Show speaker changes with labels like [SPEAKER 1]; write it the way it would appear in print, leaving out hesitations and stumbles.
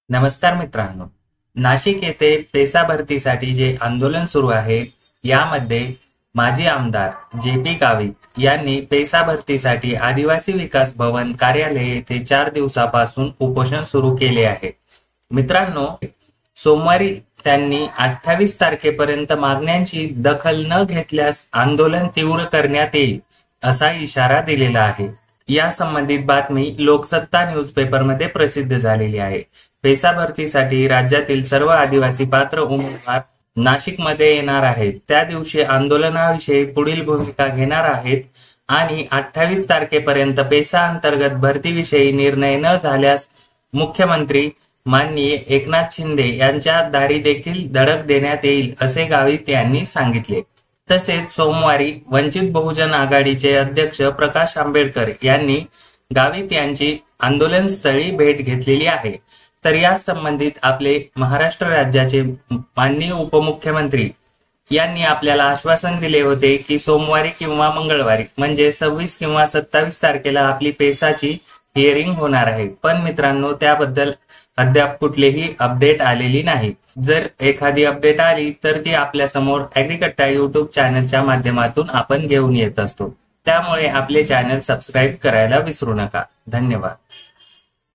[SPEAKER 1] नमस्कार मित्रांनो, नाशिक येथे पेसा भरतीसाठी जे आंदोलन सुरू आहे, यामध्ये माजी आमदार जे.पी. गावित यांनी पेसा भरतीसाठी आदिवासी विकास भवन कार्यालय येथे 4 दिवसापासून उपोषण सुरू केले आहे. मित्रांनो, सोमवारी त्यांनी 28 तारखेपर्यंत मागण्यांची दखल न घेतल्यास आंदोलन तीव्र करण्यात येईल असा इशारा दिलेला आहे. या संबंधित बातमी लोकसत्ता न्यूजपेपरमध्ये प्रसिद्ध झालेली आहे. पेसा भरतीसाठी राज्यातील सर्व आदिवासी पात्र उमेदवार नाशिकमध्ये येणार आहेत. त्या दिवशी आंदोलनाविषयी पुढील भूमिका घेणार आहेत आणि 28 तारखेपर्यंत पेसा अंतर्गत भरतीविषयी निर्णय न झाल्यास मुख्यमंत्री माननीय एकनाथ शिंदे यांच्या दारी देखील धडक देण्यात येईल असे गावित यांनी सांगितले. तसेच सोमवारी वंचित बहुजन आघाडीचे अध्यक्ष प्रकाश आंबेडकर यांनी गावित यांची आंदोलनस्थळी भेट घेतलेली आहे. तर या संबंधित आपले महाराष्ट्र राज्याचे माननीय उपमुख्यमंत्री यांनी आपल्याला आश्वासन दिले होते की सोमवारी किंवा मंगळवारी म्हणजे 26 किंवा 27 तारखेला आपली पेसाची हिअरिंग होणार आहे. पण मित्रांनो, त्याबद्दल अद्याप कुठलीही अपडेट आलेली नाही. जर एखादी अपडेट आली तर ती आपल्या समोर ॲग्रीकट्टा YouTube चॅनलच्या माध्यमातून आपण घेऊन येत असतो. त्यामुळे आपले चॅनल सबस्क्राईब करायला विसरू नका. धन्यवाद.